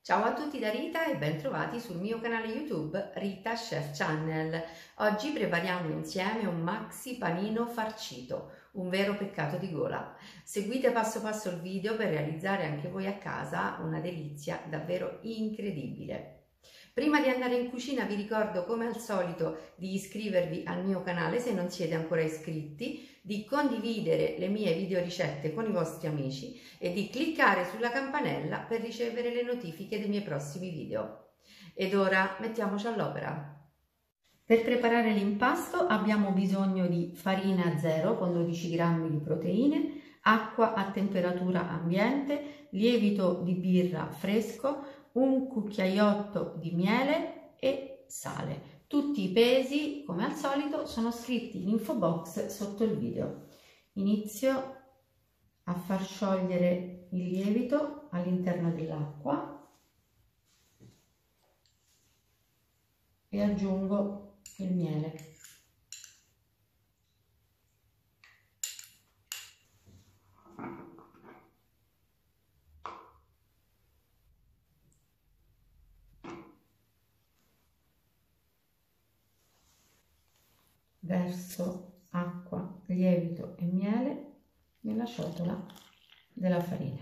Ciao a tutti da Rita e ben trovati sul mio canale YouTube Rita Chef Channel. Oggi prepariamo insieme un maxi panino farcito, un vero peccato di gola. Seguite passo passo il video per realizzare anche voi a casa una delizia davvero incredibile. Prima di andare in cucina vi ricordo come al solito di iscrivervi al mio canale se non siete ancora iscritti, di condividere le mie video ricette con i vostri amici e di cliccare sulla campanella per ricevere le notifiche dei miei prossimi video. Ed ora mettiamoci all'opera. Per preparare l'impasto abbiamo bisogno di farina zero con 12 grammi di proteine, acqua a temperatura ambiente, lievito di birra fresco, un cucchiaiotto di miele e sale. Tutti i pesi, come al solito, sono scritti in info box sotto il video. Inizio a far sciogliere il lievito all'interno dell'acqua e aggiungo il miele. Verso acqua, lievito e miele nella ciotola della farina.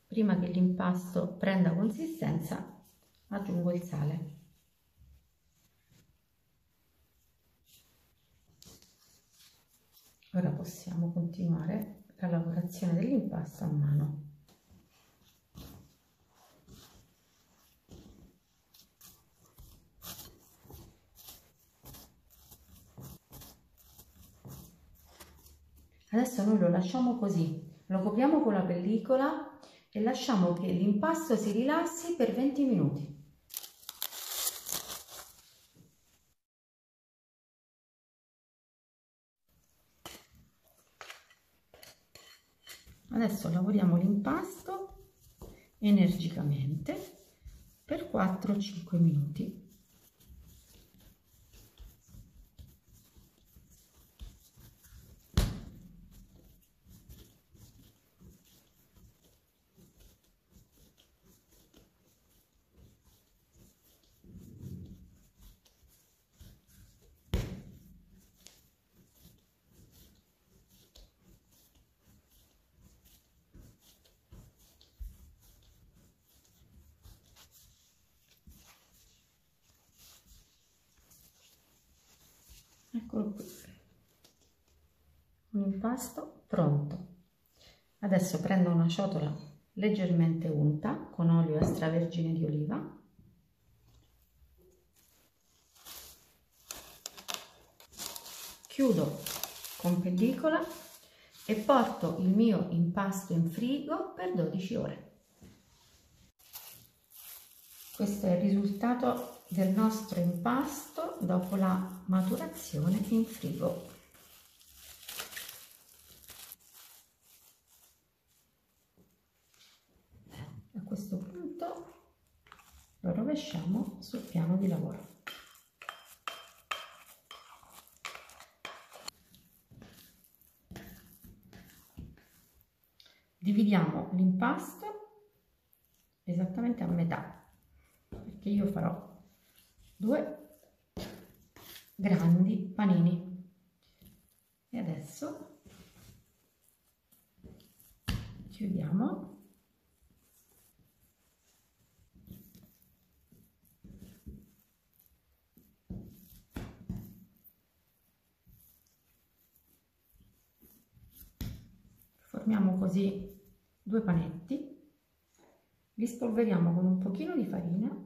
Prima che l'impasto prenda consistenza, aggiungo il sale. Ora possiamo continuare la lavorazione dell'impasto a mano. Adesso noi lo lasciamo così, lo copriamo con la pellicola e lasciamo che l'impasto si rilassi per 20 minuti. Adesso lavoriamo l'impasto energicamente per 4-5 minuti. Eccolo qui, un impasto pronto. Adesso prendo una ciotola leggermente unta con olio extravergine di oliva, chiudo con pellicola e porto il mio impasto in frigo per 12 ore. Questo è il risultato del nostro impasto dopo la maturazione in frigo. A questo punto lo rovesciamo sul piano di lavoro. Dividiamo l'impasto esattamente a metà, perché io farò 2 grandi panini. E adesso chiudiamo . Formiamo così 2 panetti, li spolveriamo con un pochino di farina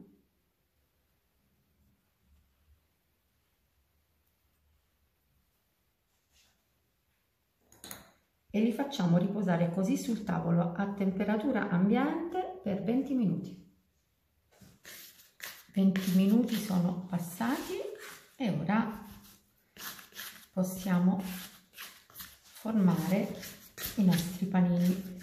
e li facciamo riposare così sul tavolo a temperatura ambiente per 20 minuti. 20 minuti sono passati e ora possiamo formare i nostri panini.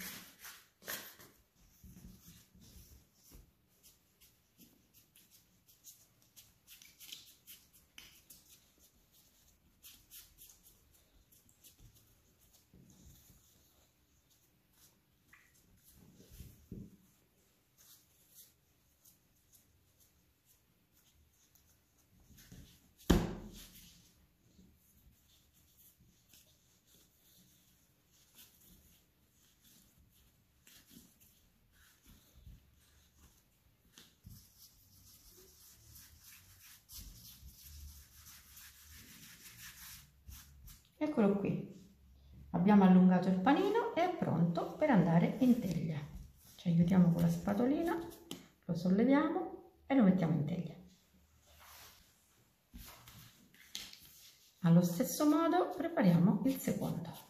Eccolo qui, abbiamo allungato il panino e è pronto per andare in teglia. Ci aiutiamo con la spatolina, lo solleviamo e lo mettiamo in teglia. Allo stesso modo prepariamo il secondo.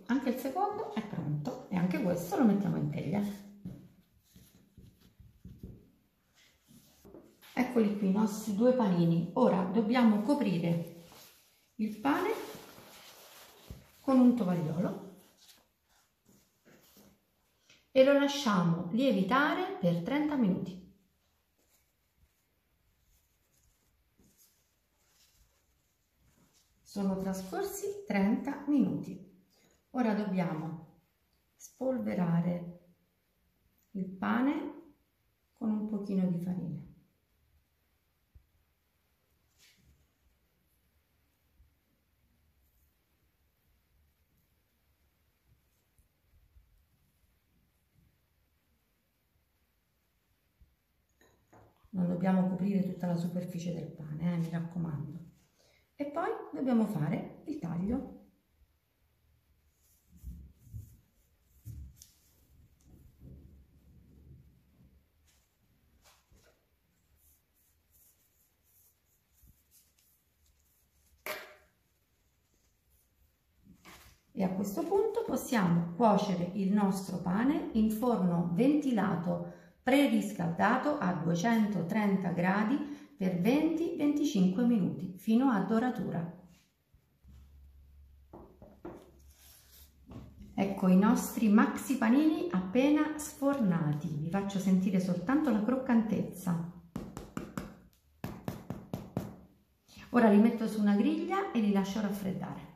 Anche il secondo è pronto e anche questo lo mettiamo in teglia. Eccoli qui i nostri due panini. Ora dobbiamo coprire il pane con un tovagliolo e lo lasciamo lievitare per 30 minuti. Sono trascorsi 30 minuti. Ora dobbiamo spolverare il pane con un pochino di farina. Non dobbiamo coprire tutta la superficie del pane, mi raccomando. E poi dobbiamo fare il taglio. E a questo punto possiamo cuocere il nostro pane in forno ventilato preriscaldato a 230 gradi per 20-25 minuti fino a doratura. Ecco i nostri maxi panini appena sfornati. Vi faccio sentire soltanto la croccantezza. Ora li metto su una griglia e li lascio raffreddare.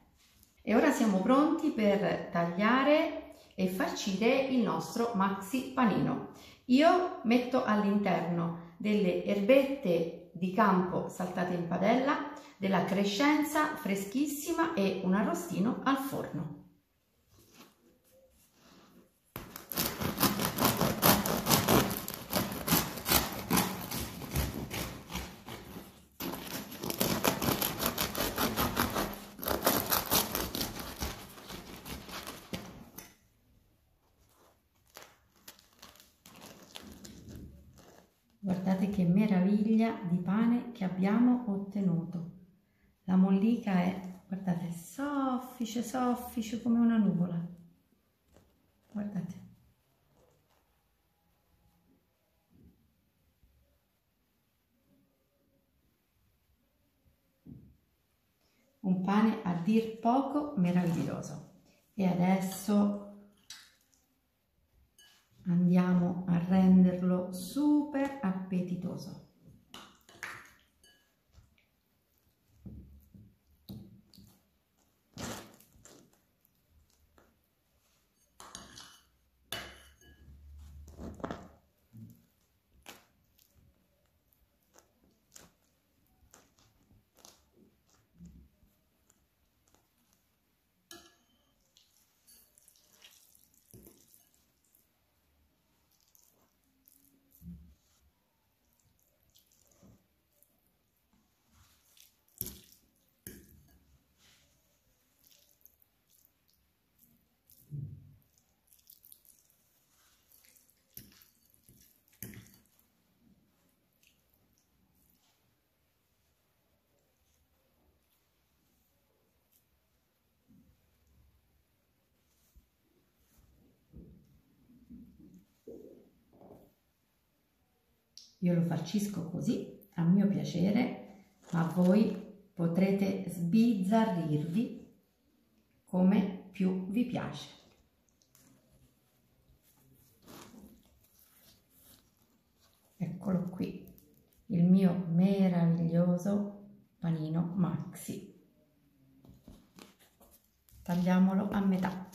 E ora siamo pronti per tagliare e farcire il nostro maxi panino. Io metto all'interno delle erbette di campo saltate in padella, della crescenza freschissima e un arrostino al forno. Guardate che meraviglia di pane che abbiamo ottenuto. La mollica è, guardate, soffice, soffice come una nuvola. Guardate. Un pane a dir poco meraviglioso. E adesso andiamo a renderlo super appetitoso. Io lo farcisco così, a mio piacere, ma voi potrete sbizzarrirvi come più vi piace. Eccolo qui, il mio meraviglioso panino maxi. Tagliamolo a metà.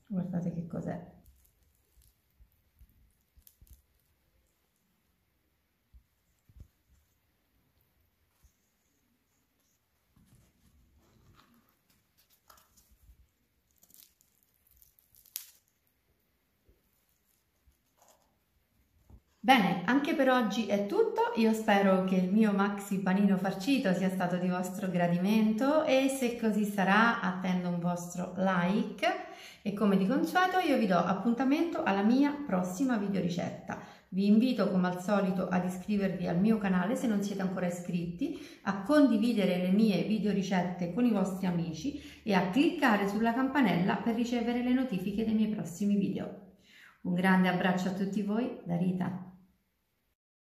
Guardate che cos'è. Bene, anche per oggi è tutto, io spero che il mio maxi panino farcito sia stato di vostro gradimento e se così sarà attendo un vostro like e come di consueto io vi do appuntamento alla mia prossima videoricetta. Vi invito come al solito ad iscrivervi al mio canale se non siete ancora iscritti, a condividere le mie videoricette con i vostri amici e a cliccare sulla campanella per ricevere le notifiche dei miei prossimi video. Un grande abbraccio a tutti voi da Rita.